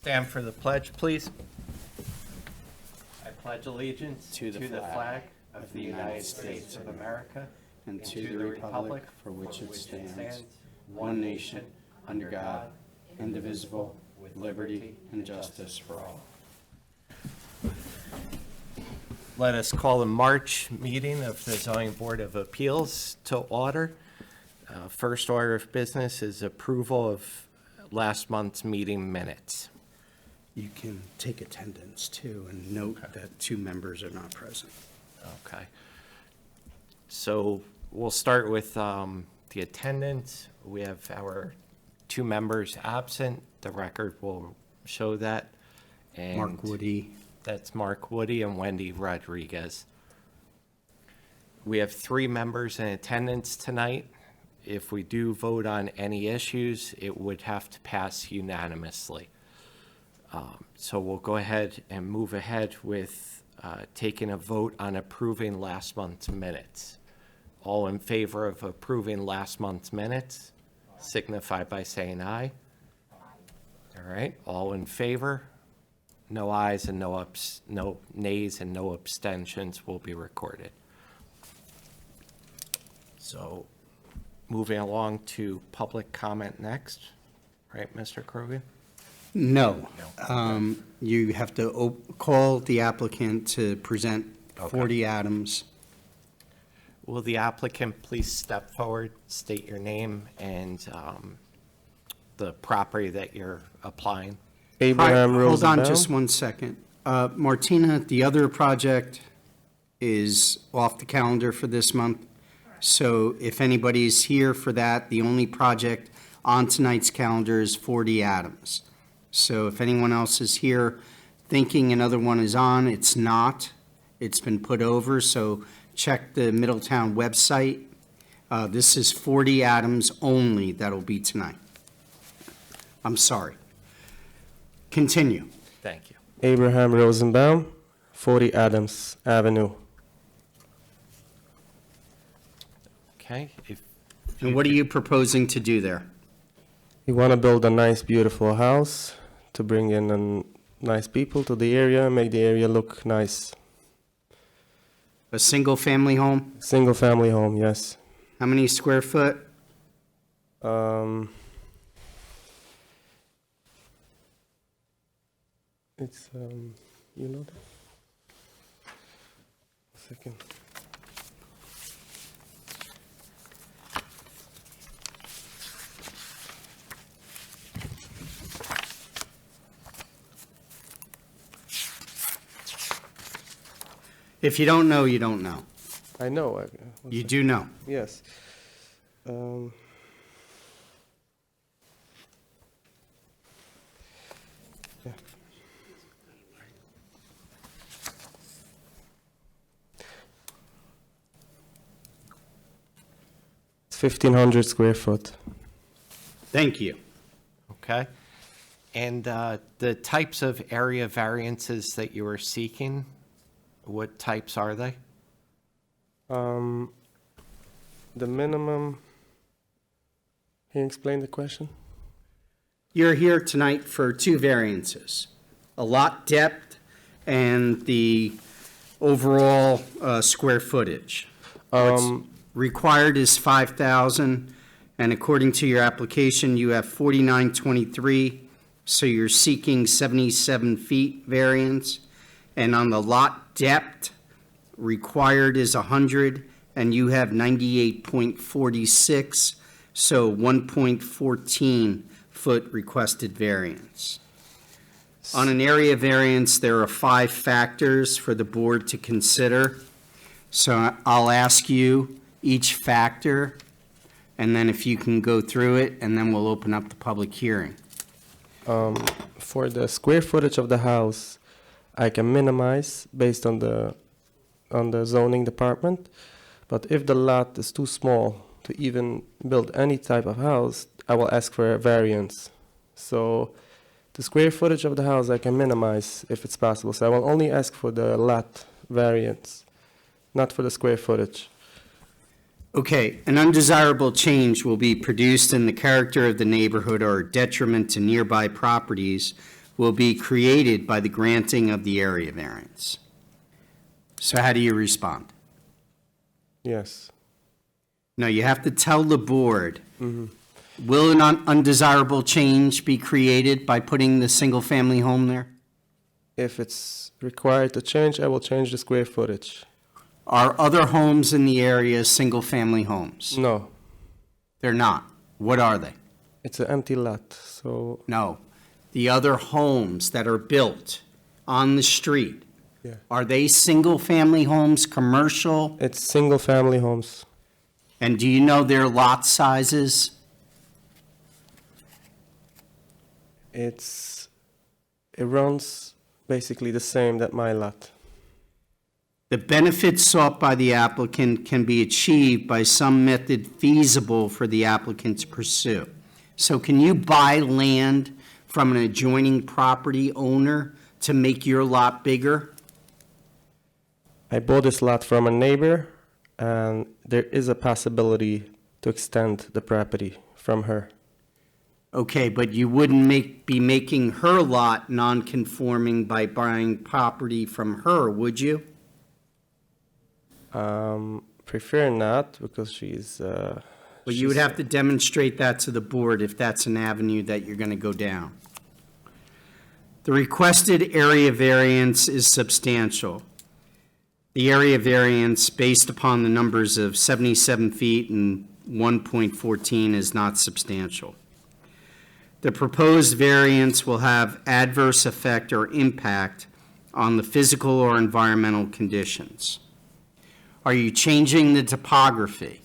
Stand for the pledge, please. I pledge allegiance to the flag of the United States of America and to the republic for which it stands, one nation, under God, indivisible, with liberty and justice for all. Let us call the March meeting of the Zoning Board of Appeals to order. First order of business is approval of last month's meeting minutes. You can take attendance too and note that 2 members are not present. Okay. So we'll start with the attendance. We have our 2 members absent. The record will show that. And Mark Woody. That's Mark Woody and Wendy Rodriguez. We have 3 members in attendance tonight. If we do vote on any issues, it would have to pass unanimously. So we'll go ahead and move ahead with taking a vote on approving last month's minutes. All in favor of approving last month's minutes, signify by saying aye. All right, all in favor? No ayes and no nays and no abstentions will be recorded. So moving along to public comment next, right, Mr. Krogan? No. You have to call the applicant to present 40 Adams. Will the applicant please step forward, state your name and the property that you're applying? Abraham Hold Rosenbaum. on just one second. Martina, the other project is off the calendar for this month. So if anybody's here for that, the only project on tonight's calendar is 40 Adams. So if anyone else is here thinking another one is on, it's not. It's been put over, so check the Middletown website. This is 40 Adams only that'll be tonight. I'm sorry. Continue. Thank you. Abraham Rosenbaum, 40 Adams Avenue. Okay. And what are you proposing to do there? We want to build a nice, beautiful house to bring in nice people to the area, make the area look nice. A single-family home? Single family home, yes. How many square foot? It's, you know that? A second. If you don't know, you don't know. I know. You do know. Yes. Yeah. It's 1,500 square foot. Thank you. Okay. And the types of area variances that you are seeking, what types are they? The minimum, can you explain the question? You're here tonight for 2 variances, a lot depth and the overall square footage. What's required is 5,000, and according to your application, you have 4923, so you're seeking 77 feet variance. And on the lot depth, required is 100, and you have 98.46, so 1.14 foot requested variance. On an area variance, there are 5 factors for the board to consider. So I'll ask you each factor, and then if you can go through it, and then we'll open up the public hearing. For the square footage of the house, I can minimize based on the zoning department, but if the lot is too small to even build any type of house, I will ask for a variance. So the square footage of the house I can minimize if it's possible. So I will only ask for the lot variance, not for the square footage. Okay, an undesirable change will be produced in the character of the neighborhood or detriment to nearby properties will be created by the granting of the area variance. So how do you respond? Yes. No, you have to tell the board, will an undesirable change be created by putting the single-family home there? If it's required to change, I will change the square footage. Are other homes in the area single-family homes? No, They're not. What are they? it's an empty lot, so No. The other homes that are built on the street, yeah. are they single-family homes, commercial? It's single-family homes. And do you know their lot sizes? It runs basically the same that my lot. The benefits sought by the applicant can be achieved by some method feasible for the applicant to pursue. So can you buy land from an adjoining property owner to make your lot bigger? I bought this lot from a neighbor, and there is a possibility to extend the property from her. Okay, but you wouldn't be making her lot non-conforming by buying property from her, would you? Prefer not, because she's. Well, you would have to demonstrate that to the board if that's an avenue that you're going to go down. The requested area variance is substantial. The area variance, based upon the numbers of 77 feet and 1.14, is not substantial. The proposed variance will have adverse effect or impact on the physical or environmental conditions. Are you changing the topography?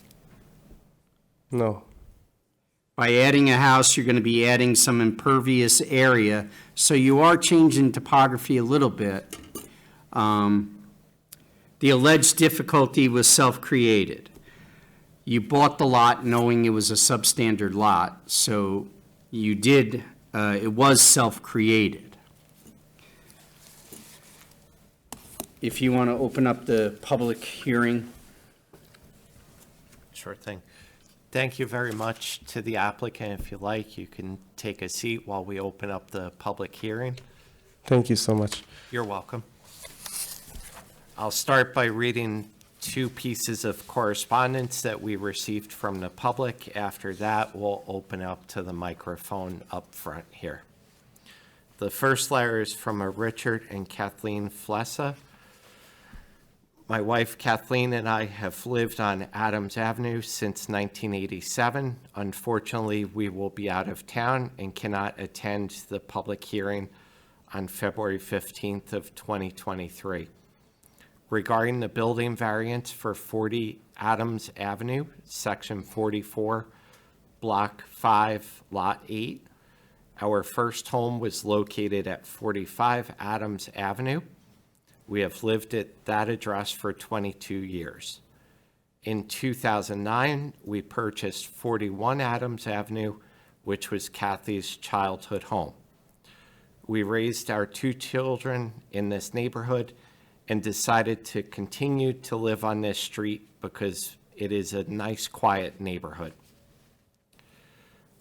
No, By adding a house, you're going to be adding some impervious area, so you are changing topography a little bit. The alleged difficulty was self-created. You bought the lot knowing it was a substandard lot, so you did, it was self-created. If you want to open up the public hearing. Sure thing. Thank you very much to the applicant. If you like, you can take a seat while we open up the public hearing. thank you so much. You're welcome. I'll start by reading two pieces of correspondence that we received from the public. After that, we'll open up to the microphone up front here. The first letter is from a Richard and Kathleen Flessa. My wife Kathleen and I have lived on Adams Avenue since 1987. Unfortunately, we will be out of town and cannot attend the public hearing on February 15th of 2023. Regarding the building variance for 40 Adams Avenue, Section 44, Block 5, Lot 8, our first home was located at 45 Adams Avenue. We have lived at that address for 22 years. In 2009, we purchased 41 Adams Avenue, which was Kathy's childhood home. We raised our two children in this neighborhood and decided to continue to live on this street because it is a nice, quiet neighborhood.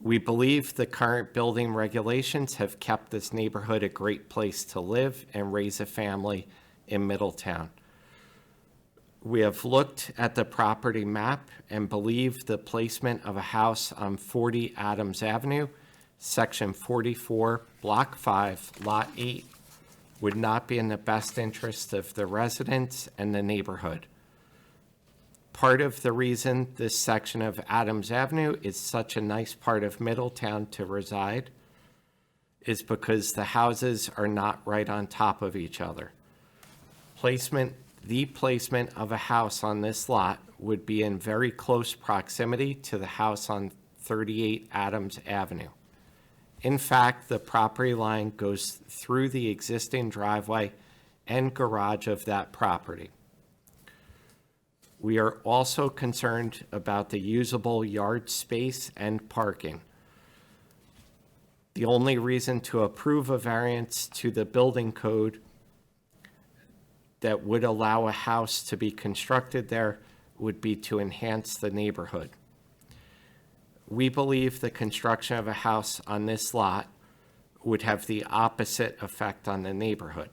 We believe the current building regulations have kept this neighborhood a great place to live and raise a family in Middletown. We have looked at the property map and believe the placement of a house on 40 Adams Avenue, Section 44, Block 5, Lot 8, would not be in the best interest of the residents and the neighborhood. Part of the reason this section of Adams Avenue is such a nice part of Middletown to reside is because the houses are not right on top of each other. The placement of a house on this lot would be in very close proximity to the house on 38 Adams Avenue. In fact, the property line goes through the existing driveway and garage of that property. We are also concerned about the usable yard space and parking. The only reason to approve a variance to the building code that would allow a house to be constructed there would be to enhance the neighborhood. We believe the construction of a house on this lot would have the opposite effect on the neighborhood.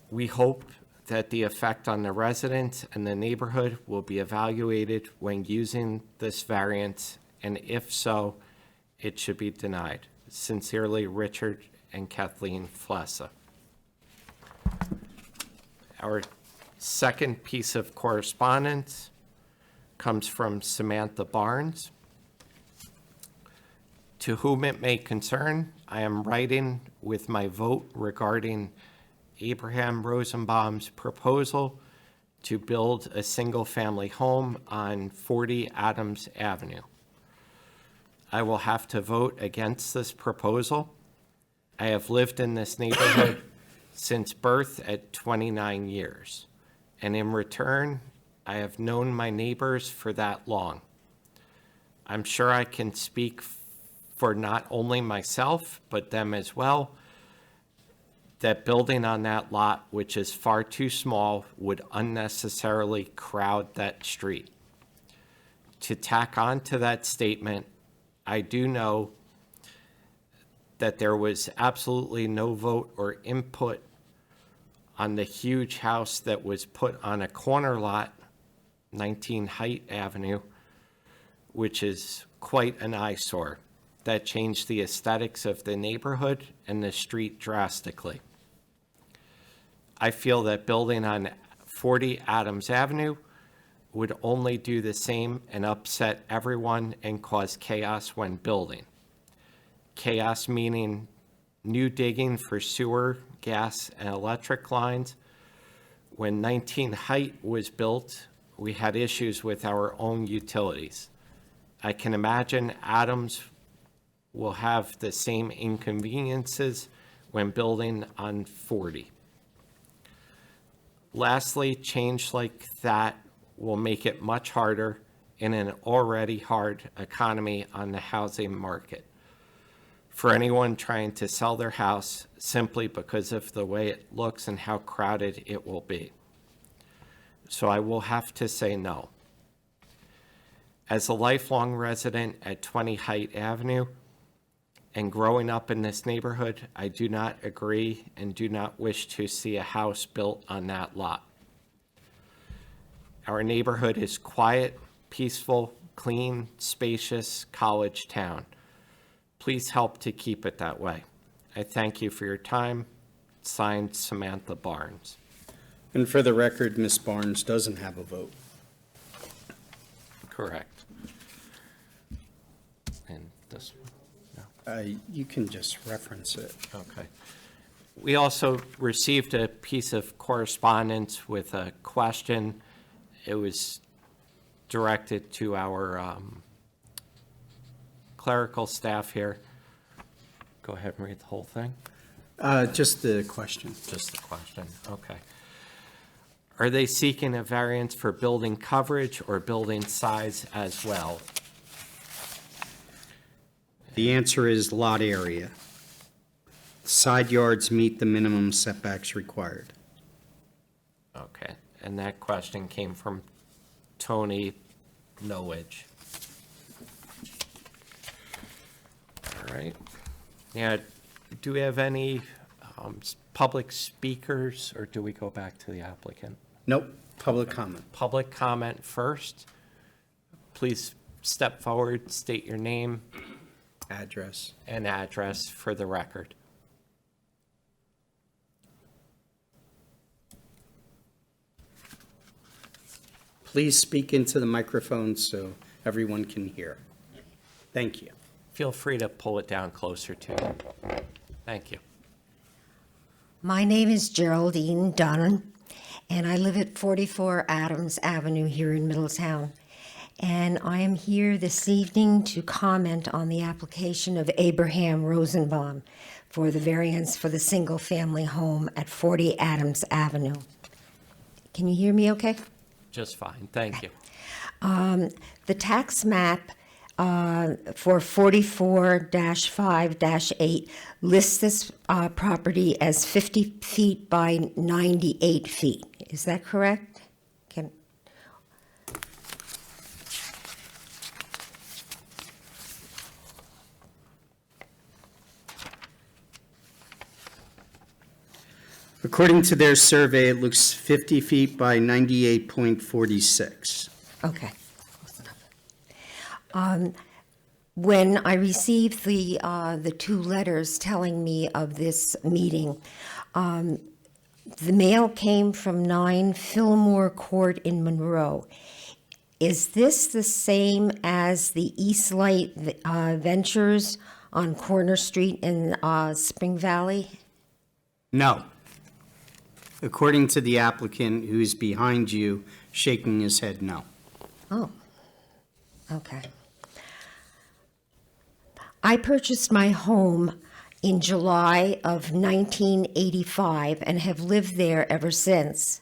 We hope that the effect on the residents and the neighborhood will be evaluated when using this variance, and if so, it should be denied. Sincerely, Richard and Kathleen Flessa. Our second piece of correspondence comes from Samantha Barnes. To whom it may concern, I am writing with my vote regarding Abraham Rosenbaum's proposal to build a single-family home on 40 Adams Avenue. I will have to vote against this proposal. I have lived in this neighborhood since birth at 29 years, and in return, I have known my neighbors for that long. I'm sure I can speak for not only myself, but them as well, that building on that lot, which is far too small, would unnecessarily crowd that street. To tack on to that statement, I do know that there was absolutely no vote or input on the huge house that was put on a corner lot, 19 Haight Avenue, which is quite an eyesore. That changed the aesthetics of the neighborhood and the street drastically. I feel that building on 40 Adams Avenue would only do the same and upset everyone and cause chaos when building. Chaos meaning new digging for sewer, gas, and electric lines. When 19 Haight was built, we had issues with our own utilities. I can imagine Adams will have the same inconveniences when building on 40. Lastly, change like that will make it much harder in an already hard economy on the housing market for anyone trying to sell their house simply because of the way it looks and how crowded it will be. So I will have to say no. As a lifelong resident at 20 Haight Avenue and growing up in this neighborhood, I do not agree and do not wish to see a house built on that lot. Our neighborhood is quiet, peaceful, clean, spacious, college town. Please help to keep it that way. I thank you for your time. Signed, Samantha Barnes. And for the record, Ms. Barnes doesn't have a vote. Correct. And this one? You can just reference it. Okay. We also received a piece of correspondence with a question. It was directed to our clerical staff here. Go ahead and read the whole thing. Just the question. Just the question, okay. Are they seeking a variance for building coverage or building size as well? The answer is lot area. Side yards meet the minimum setbacks required. Okay, and that question came from Tony Nowidge. All right. Now, do we have any public speakers, or do we go back to the applicant? Nope, public comment. Public comment first. Please step forward, state your name Address. and address for the record. Please speak into the microphone so everyone can hear. Thank you. Feel free to pull it down closer to you. Thank you. My name is Geraldine Dunn, and I live at 44 Adams Avenue here in Middletown. And I am here this evening to comment on the application of Abraham Rosenbaum for the variance for the single-family home at 40 Adams Avenue. Can you hear me okay? Just fine, thank you. The tax map for 44-5-8 lists this property as 50 feet by 98 feet. Is that correct? According to their survey, it looks 50 feet by 98.46. Okay. Close enough. When I received the two letters telling me of this meeting, the mail came from 9 Fillmore Court in Monroe. Is this the same as the Eastlight Ventures on Corner Street in Spring Valley? No. According to the applicant who's behind you, shaking his head no. Oh, okay. I purchased my home in July of 1985 and have lived there ever since.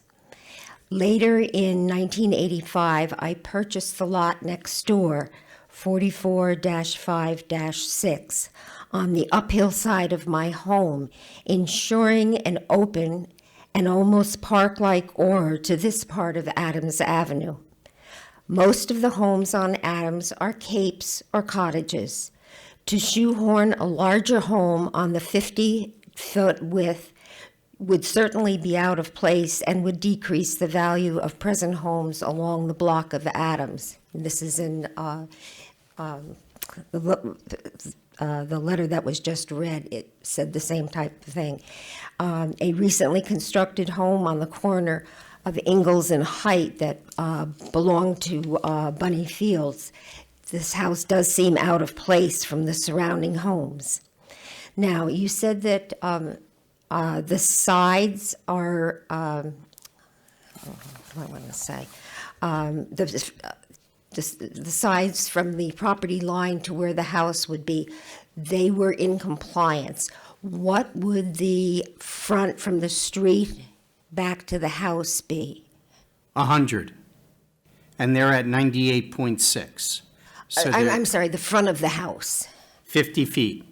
Later in 1985, I purchased the lot next door, 44-5-6, on the uphill side of my home, ensuring an open and almost park-like aura to this part of Adams Avenue. Most of the homes on Adams are capes or cottages. To shoehorn a larger home on the 50-foot width would certainly be out of place and would decrease the value of present homes along the block of Adams. This is in the letter that was just read. It said the same type of thing. A recently constructed home on the corner of Ingalls and Height that belonged to Bunny Fields. This house does seem out of place from the surrounding homes. Now, you said that the sides are, what do I want to say? The sides from the property line to where the house would be, they were in compliance. What would the front from the street back to the house be? 100. And they're at 98.6. So I'm sorry, the front of the house. 50 feet.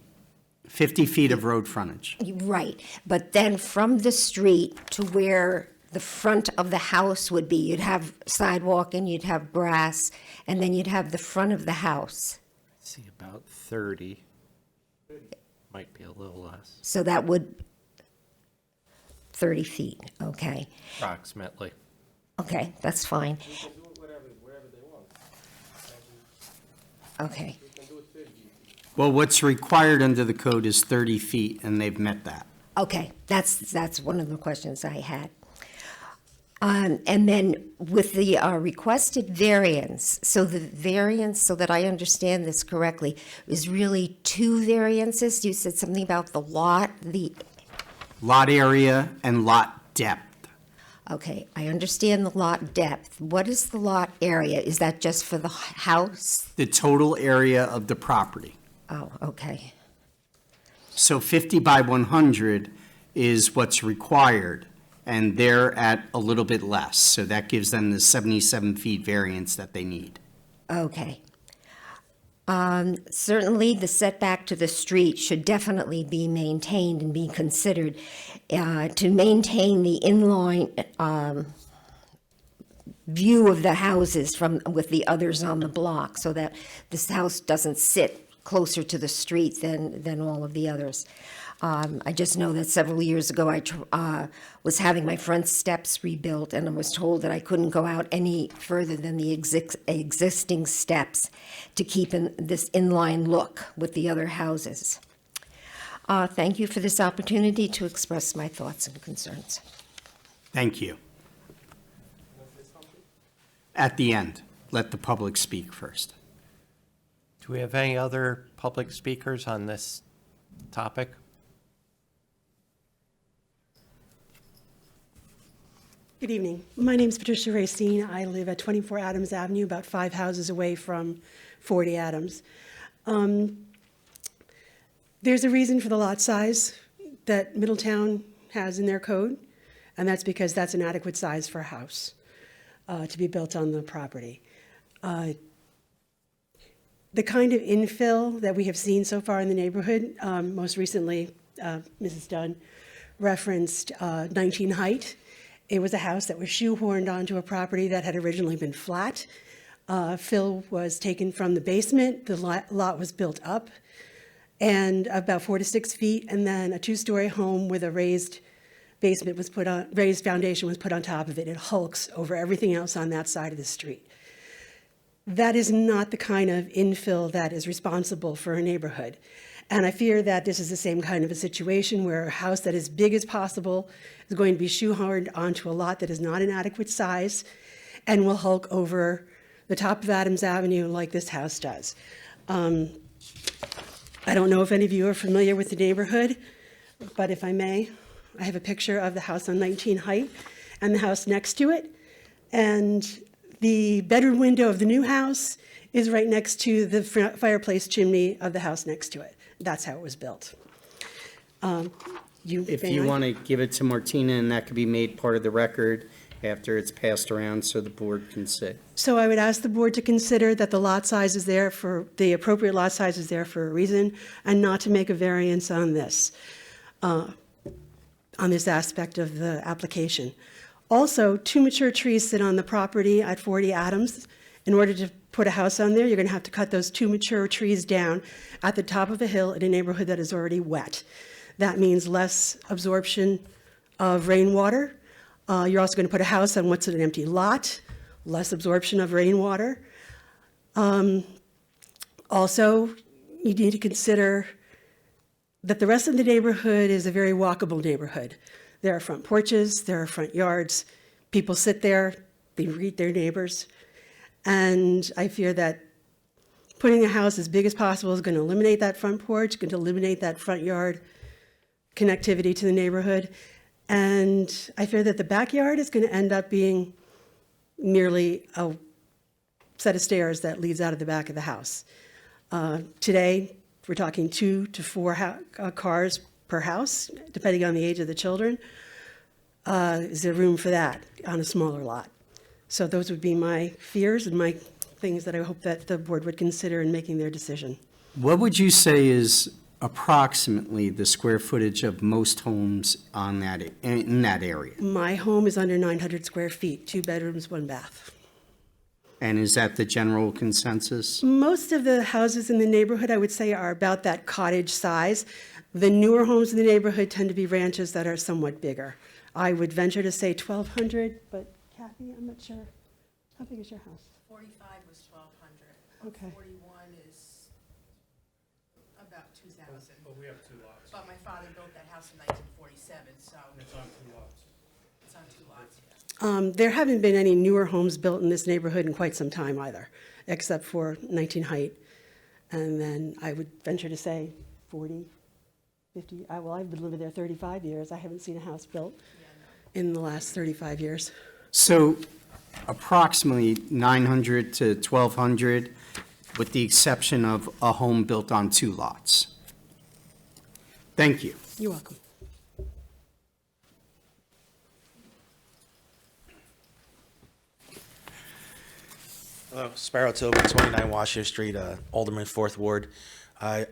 50 feet of road frontage. Right, but then from the street to where the front of the house would be, you'd have sidewalk and you'd have grass, and then you'd have the front of the house. See, about 30. Might be a little less, So that would, 30 feet, okay. approximately. Okay, that's fine. Okay, Well, what's required under the code is 30 feet, and they've met that. okay, that's one of the questions I had. And then with the requested variance, so the variance, so that I understand this correctly, is really 2 variances? You said something about the lot, Lot area and lot depth. okay, I understand the lot depth. What is the lot area? Is that just for the house? The total area of the property. Oh, okay, So 50 by 100 is what's required, and they're at a little bit less. So that gives them the 77 feet variance that they need. okay. Certainly, the setback to the street should definitely be maintained and be considered to maintain the inline view of the houses with the others on the block, so that this house doesn't sit closer to the street than all of the others. I just know that several years ago, I was having my front steps rebuilt, and I was told that I couldn't go out any further than the existing steps to keep in this inline look with the other houses. Thank you for this opportunity to express my thoughts and concerns. Thank you. At the end, let the public speak first. Do we have any other public speakers on this topic? Good evening. My name is Patricia Racine. I live at 24 Adams Avenue, about 5 houses away from 40 Adams. There's a reason for the lot size that Middletown has in their code, and that's because that's an adequate size for a house to be built on the property. The kind of infill that we have seen so far in the neighborhood, most recently, Mrs. Dunn referenced 19 Height. It was a house that was shoehorned onto a property that had originally been flat. Fill was taken from the basement, the lot was built up, and about 4 to 6 feet, and then a 2-story home with a raised basement was put on, raised foundation was put on top of it. It hulks over everything else on that side of the street. That is not the kind of infill that is responsible for a neighborhood. And I fear that this is the same kind of a situation where a house that is big as possible is going to be shoehorned onto a lot that is not an adequate size and will hulk over the top of Adams Avenue like this house does. I don't know if any of you are familiar with the neighborhood, but if I may, I have a picture of the house on 19 Height and the house next to it. And the bedroom window of the new house is right next to the fireplace chimney of the house next to it. That's how it was built. If you want to give it to Martina, and that could be made part of the record after it's passed around so the board can see. So I would ask the board to consider that the lot size is there for, the appropriate lot size is there for a reason, and not to make a variance on this aspect of the application. Also, 2 mature trees sit on the property at 40 Adams. In order to put a house on there, you're going to have to cut those 2 mature trees down at the top of a hill in a neighborhood that is already wet. That means less absorption of rainwater. You're also going to put a house on what's an empty lot, less absorption of rainwater. Also, you need to consider that the rest of the neighborhood is a very walkable neighborhood. There are front porches, there are front yards. People sit there, they greet their neighbors. And I fear that putting a house as big as possible is going to eliminate that front porch, going to eliminate that front yard connectivity to the neighborhood. And I fear that the backyard is going to end up being merely a set of stairs that leads out of the back of the house. Today, we're talking 2 to 4 cars per house, depending on the age of the children. Is there room for that on a smaller lot? So those would be my fears and my things that I hope that the board would consider in making their decision. What would you say is approximately the square footage of most homes on that, in that area? My home is under 900 square feet, 2 bedrooms, 1 bath. And is that the general consensus? Most of the houses in the neighborhood, I would say, are about that cottage size. The newer homes in the neighborhood tend to be ranches that are somewhat bigger. I would venture to say 1,200, but Kathy, I'm not sure. How big is your house? 45 was 1,200. Okay. 41 is about 2,000. But we have 2 lots. But my father built that house in 1947, so It's on 2 lots. it's on 2 lots, yeah. There haven't been any newer homes built in this neighborhood in quite some time either, except for 19 Height. And then I would venture to say 40, 50. Well, I've been living there 35 years. I haven't seen a house built in the last 35 years. So approximately 900 to 1,200, with the exception of a home built on 2 lots. Thank you. You're welcome. Hello, Sparrow Tobin, 29 Washington Street, Alderman, 4th Ward. A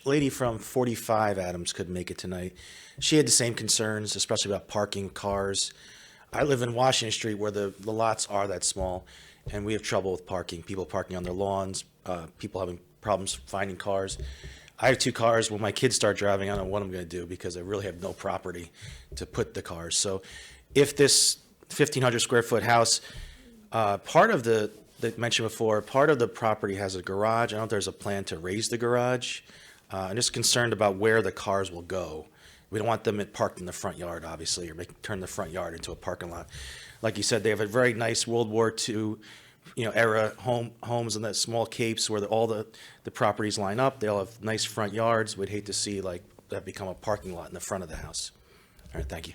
lady from 45 Adams couldn't make it tonight. She had the same concerns, especially about parking cars. I live in Washington Street where the lots are that small, and we have trouble with parking, people parking on their lawns, people having problems finding cars. I have 2 cars. When my kids start driving, I don't know what I'm going to do because I really have no property to put the cars. So if this 1,500 square foot house, part of the mentioned before, part of the property has a garage. I don't know if there's a plan to raise the garage. I'm just concerned about where the cars will go. We don't want them parked in the front yard, obviously, or turn the front yard into a parking lot. Like you said, they have a very nice World War II, era homes in that small capes where all the properties line up. They all have nice front yards. We'd hate to see that become a parking lot in the front of the house. All right, thank you.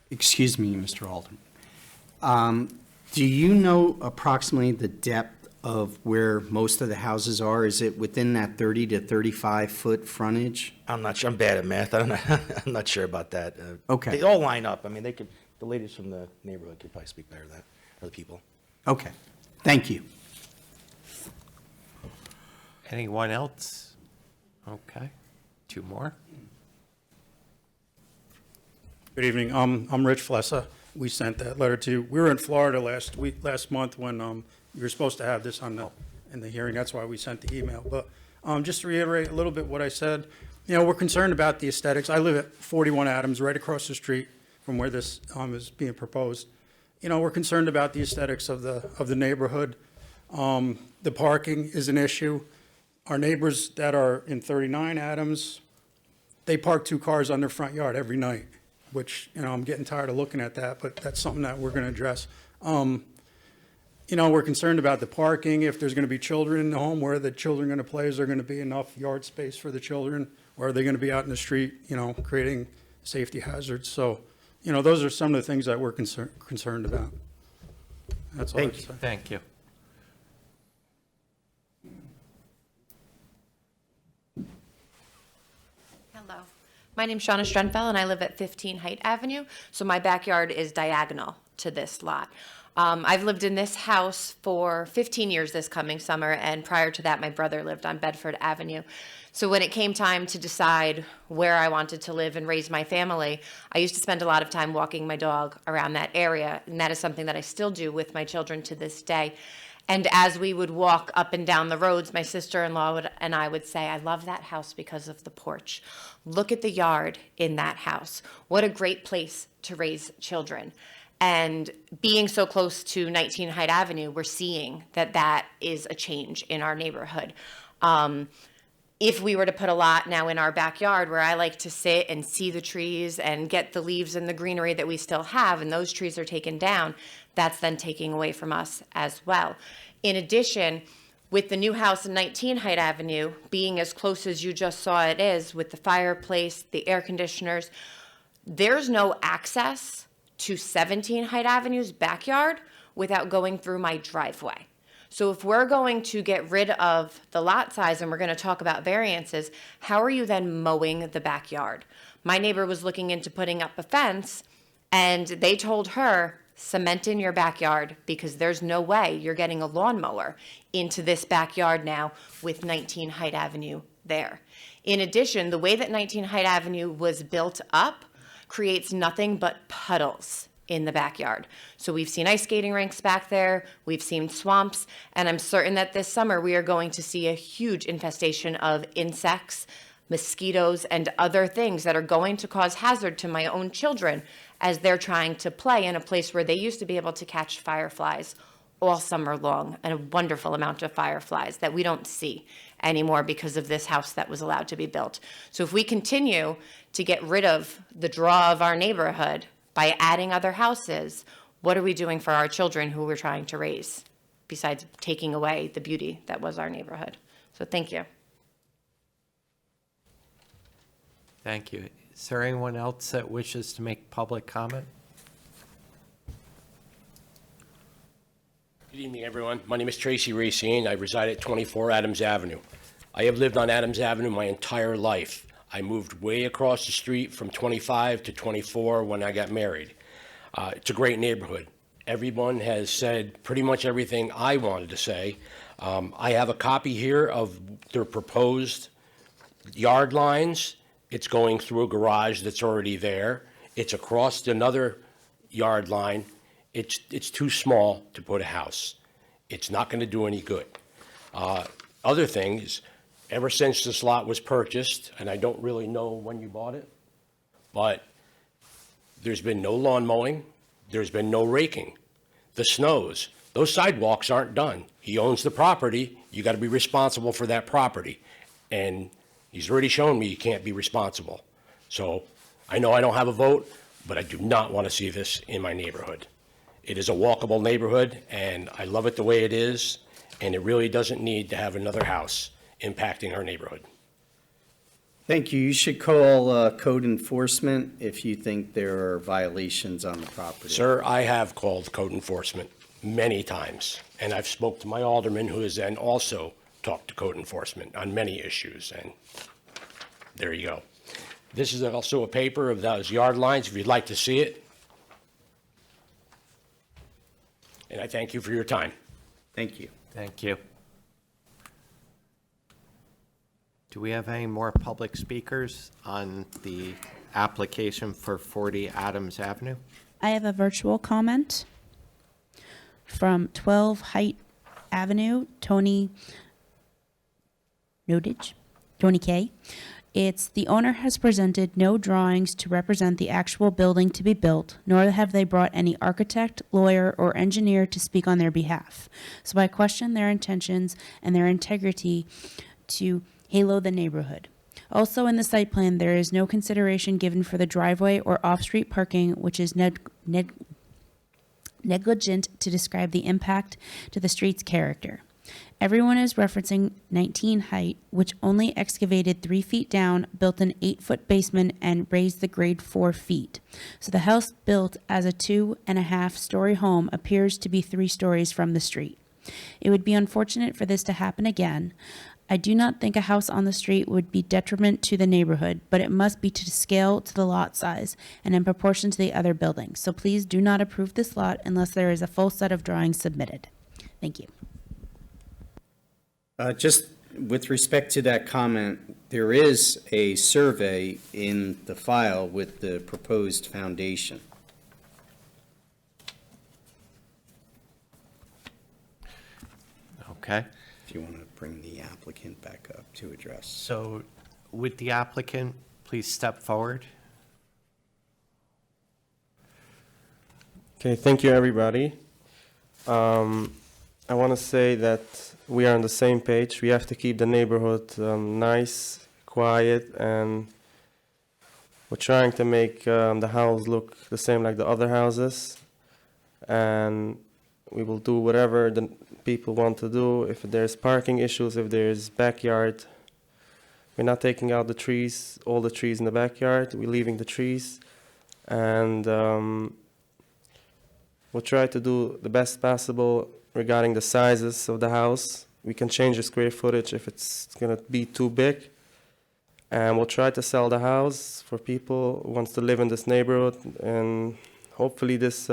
Excuse me, Mr. Alderman. Do you know approximately the depth of where most of the houses are? Is it within that 30 to 35-foot frontage? I'm not sure. I'm bad at math. I don't know. I'm not sure about that. Okay. They all line up. I mean, the ladies from the neighborhood could probably speak better to that, or the people. Okay, thank you. Anyone else? Okay, 2 more. Good evening. I'm Rich Flessa. We sent that letter to you. We were in Florida last month when you were supposed to have this in the hearing. That's why we sent the email. But just to reiterate a little bit what I said, we're concerned about the aesthetics. I live at 41 Adams, right across the street from where this is being proposed. We're concerned about the aesthetics of the neighborhood. The parking is an issue. Our neighbors that are in 39 Adams, they park 2 cars on their front yard every night, which, I'm getting tired of looking at that, but that's something that we're going to address. We're concerned about the parking. If there's going to be children in the home, where are the children going to play? Is there going to be enough yard space for the children? Or are they going to be out in the street, creating safety hazards? So, those are some of the things that we're concerned about. That's all I have to say. Thank you. Hello. My name's Shauna Strenfeld, and I live at 15 Height Avenue, so my backyard is diagonal to this lot. I've lived in this house for 15 years this coming summer, and prior to that, my brother lived on Bedford Avenue. So when it came time to decide where I wanted to live and raise my family, I used to spend a lot of time walking my dog around that area, and that is something that I still do with my children to this day. And as we would walk up and down the roads, my sister-in-law and I would say, I love that house because of the porch. Look at the yard in that house. What a great place to raise children. And being so close to 19 Hyde Avenue, we're seeing that that is a change in our neighborhood. If we were to put a lot now in our backyard where I like to sit and see the trees and get the leaves and the greenery that we still have, and those trees are taken down, that's then taking away from us as well. In addition, with the new house in 19 Hyde Avenue being as close as you just saw it is, with the fireplace, the air conditioners, there's no access to 17 Hyde Avenue's backyard without going through my driveway. So if we're going to get rid of the lot size and we're going to talk about variances, how are you then mowing the backyard? My neighbor was looking into putting up a fence, and they told her, cement in your backyard, because there's no way you're getting a lawnmower into this backyard now with 19 Hyde Avenue there. In addition, the way that 19 Hyde Avenue was built up creates nothing but puddles in the backyard. So we've seen ice skating rinks back there, we've seen swamps, and I'm certain that this summer we are going to see a huge infestation of insects, mosquitoes, and other things that are going to cause hazard to my own children as they're trying to play in a place where they used to be able to catch fireflies all summer long, and a wonderful amount of fireflies that we don't see anymore because of this house that was allowed to be built. So if we continue to get rid of the draw of our neighborhood by adding other houses, what are we doing for our children who we're trying to raise, besides taking away the beauty that was our neighborhood? So thank you. Thank you. Is there anyone else that wishes to make public comment? Good evening, everyone. My name is Tracy Racine. I reside at 24 Adams Avenue. I have lived on Adams Avenue my entire life. I moved way across the street from 25 to 24 when I got married. It's a great neighborhood. Everyone has said pretty much everything I wanted to say. I have a copy here of their proposed yard lines. It's going through a garage that's already there. It's across another yard line. It's too small to put a house. It's not going to do any good. Other things, ever since this lot was purchased, and I don't really know when you bought it, but there's been no lawn mowing. There's been no raking. The snows, those sidewalks aren't done. He owns the property. You got to be responsible for that property. And he's already shown me you can't be responsible. So I know I don't have a vote, but I do not want to see this in my neighborhood. It is a walkable neighborhood, and I love it the way it is, and it really doesn't need to have another house impacting our neighborhood. Thank you. You should call code enforcement if you think there are violations on the property. Sir, I have called code enforcement many times, and I've spoke to my alderman, who has then also talked to code enforcement on many issues, and there you go. This is also a paper of those yard lines, if you'd like to see it. And I thank you for your time. Thank you. Thank you. Do we have any more public speakers on the application for 40 Adams Avenue? I have a virtual comment from 12 Height Avenue, Tony K. It's the owner has presented no drawings to represent the actual building to be built, nor have they brought any architect, lawyer, or engineer to speak on their behalf. So I question their intentions and their integrity to halo the neighborhood. Also in the site plan, there is no consideration given for the driveway or off-street parking, which is negligent to describe the impact to the street's character. Everyone is referencing 19 height, which only excavated 3 feet down, built an 8-foot basement, and raised the grade 4 feet. So the house built as a 2.5-story home appears to be 3 stories from the street. It would be unfortunate for this to happen again. I do not think a house on the street would be detriment to the neighborhood, but it must be to scale to the lot size and in proportion to the other buildings. So please do not approve this lot unless there is a full set of drawings submitted. Thank you. Just with respect to that comment, there is a survey in the file with the proposed foundation. Okay. If you want to bring the applicant back up to address. So would the applicant please step forward? Okay, thank you, everybody. I want to say that we are on the same page. We have to keep the neighborhood nice, quiet, and we're trying to make the house look the same like the other houses. And we will do whatever the people want to do. If there's parking issues, if there's backyard, we're not taking out the trees, all the trees in the backyard. We're leaving the trees. And we'll try to do the best possible regarding the sizes of the house. We can change the square footage if it's going to be too big. And we'll try to sell the house for people who wants to live in this neighborhood. And hopefully this,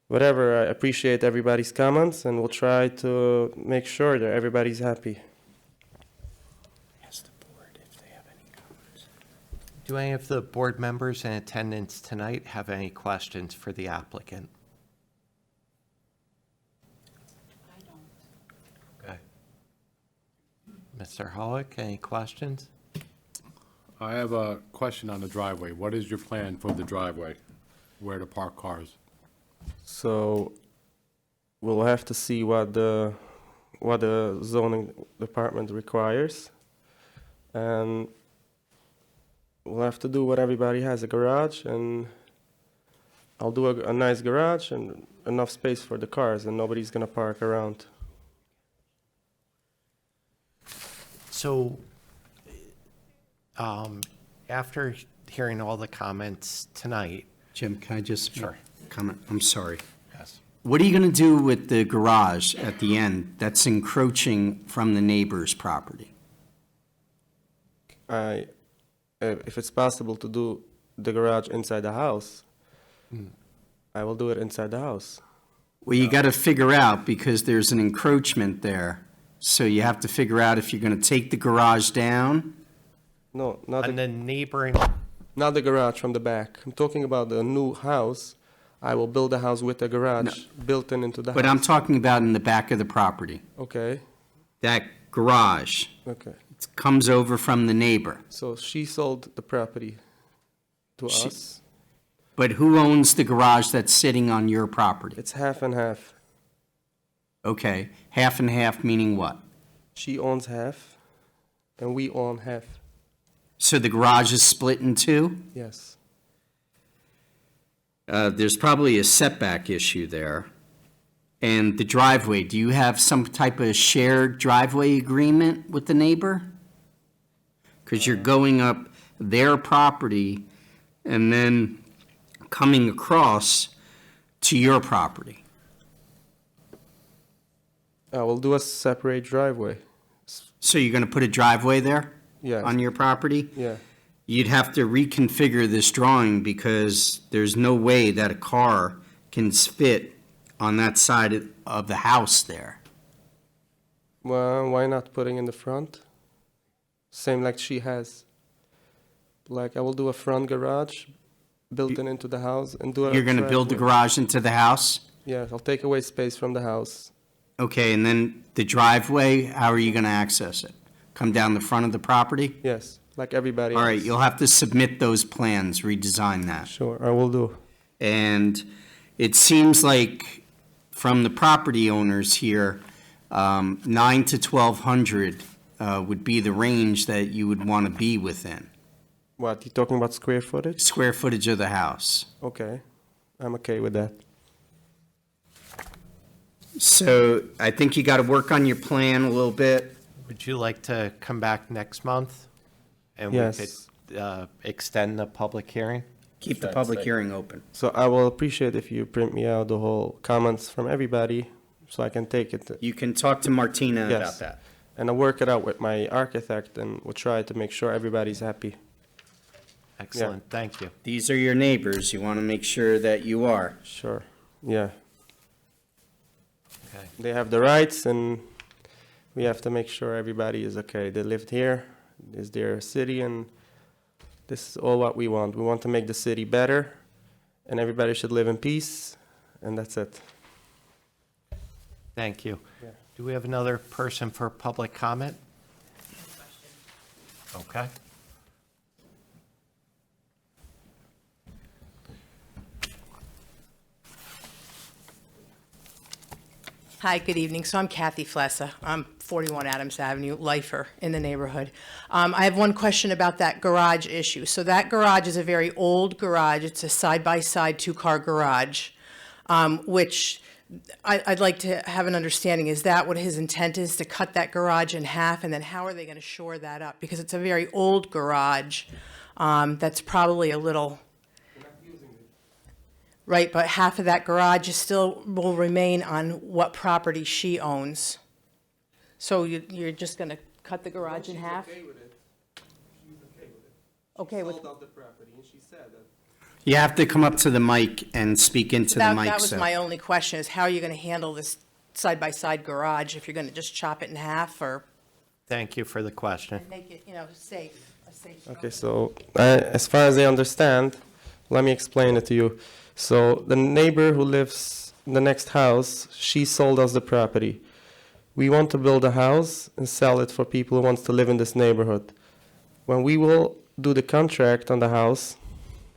whatever, I appreciate everybody's comments, and we'll try to make sure that everybody's happy. Ask the board if they have any comments. Do any of the board members in attendance tonight have any questions for the applicant? Okay. Mr. Hollick, any questions? I have a question on the driveway. What is your plan for the driveway? Where to park cars? So we'll have to see what the zoning department requires. And we'll have to do what everybody has, a garage, and I'll do a nice garage and enough space for the cars, and nobody's gonna park around. So, after hearing all the comments tonight. Jim, can I just Sure. comment? I'm sorry. Yes. What are you going to do with the garage at the end that's encroaching from the neighbor's property? If it's possible to do the garage inside the house, I will do it inside the house. Well, you got to figure out, because there's an encroachment there, so you have to figure out if you're going to take the garage down. No, not On the, the neighboring, not the garage from the back. I'm talking about the new house. I will build a house with a garage built into the But house. I'm talking about in the back of the property. Okay, That garage okay. comes over from the neighbor. So she sold the property to us. But who owns the garage that's sitting on your property? It's half and half. Okay, half and half meaning what? She owns half, and we own half. So the garage is split in two? Yes. There's probably a setback issue there. And the driveway, do you have some type of shared driveway agreement with the neighbor? Because you're going up their property and then coming across to your property. We'll do a separate driveway. So you're going to put a driveway there Yes. on your property? Yeah. You'd have to reconfigure this drawing because there's no way that a car can fit on that side of the house there. Well, why not putting in the front? Same like she has. Like I will do a front garage built into the house and do a You're going to build the driveway. garage into the house? Yeah, I'll take away space from the house. Okay, and then the driveway, how are you going to access it? come down the front of the property? Yes, like everybody All else. right, you'll have to submit those plans, redesign that. Sure, I will do. And it seems like from the property owners here, 9 to 1,200 would be the range that you would want to be within, What, you talking about square footage? square footage of the house. Okay, I'm okay with that. So I think you got to work on your plan a little bit. Would you like to come back next month? And we Yes. could extend the public hearing? Keep the public hearing open. So I will appreciate if you print me out the whole comments from everybody, so I can take it. You can talk to Martina Yes. about that. And I'll work it out with my architect, and we'll try to make sure everybody's happy. Excellent, thank you. These are your neighbors. You want to make sure that you are. Sure, yeah. Okay. They have the rights, and we have to make sure everybody is okay. They lived here, this is their city, and this is all what we want. We want to make the city better, and everybody should live in peace, and that's it. Thank you. Yeah. Do we have another person for public comment? Okay. Hi, good evening. So I'm Kathy Flessa. I'm 41 Adams Avenue, lifer in the neighborhood. I have one question about that garage issue. So that garage is a very old garage. It's a side-by-side two-car garage, which I'd like to have an understanding. Is that what his intent is, to cut that garage in half? And then how are they going to shore that up? Because it's a very old garage that's probably a little... Right, but half of that garage is still will remain on what property she owns. So you're just going to cut the garage in half? She's okay with it. Okay, with, Sold out the property, and she said that. You have to come up to the mic and speak into the mic. that was so- my only question, is how are you going to handle this side-by-side garage, if you're going to just chop it in half or Thank you for the question. make it, safe, a safe Okay, structure? so as far as I understand, let me explain it to you. So the neighbor who lives in the next house, she sold us the property. We want to build a house and sell it for people who wants to live in this neighborhood. When we will do the contract on the house,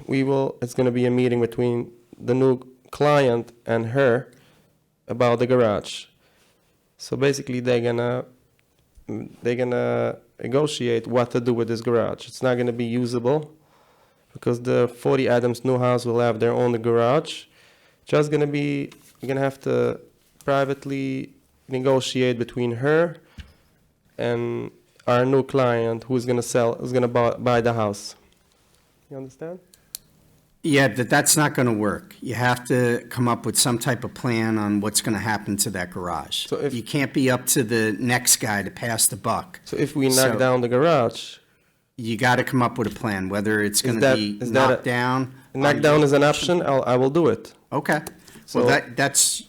it's going to be a meeting between the new client and her about the garage. So basically they're gonna negotiate what to do with this garage. It's not going to be usable, because the 40 Adams new house will have their own garage. Just gonna be, you're gonna have to privately negotiate between her and our new client who's gonna buy the house. You understand? Yeah, but that's not going to work. You have to come up with some type of plan on what's going to happen to that garage. So if- You can't be up to the next guy to pass the buck. So if we So- knock down the garage, You got to come up with a plan, whether it's going to that- be is that a- knocked down. knock down is an option, I will do it. Okay. So- Well,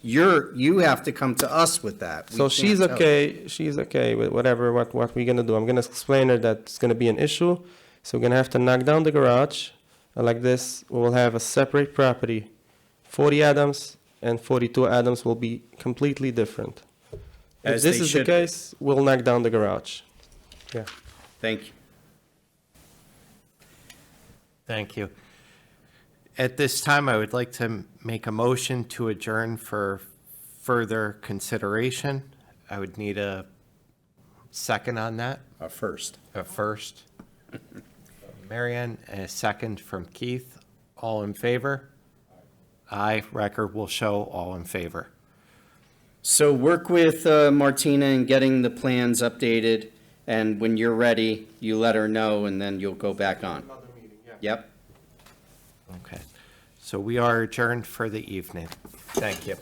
you have to come to us with that. We So she's can't tell you. she's okay with whatever, what we're gonna do. I'm gonna explain her that it's gonna be an issue, so we're gonna have to knock down the garage. And like this, we will have a separate property. 40 Adams and 42 Adams will be completely different. If As this they is the should be. case, we'll knock down the garage. Yeah. Thank you. Thank you. At this time, I would like to make a motion to adjourn for further consideration. I would need a second on that, First. a first. Marianne, and a second from Keith. All in favor? Aye, record will show all in favor. So work with Martina in getting the plans updated, and when you're ready, you let her know, and then you'll go back on. Yep. Okay. So we are adjourned for the evening. Thank you.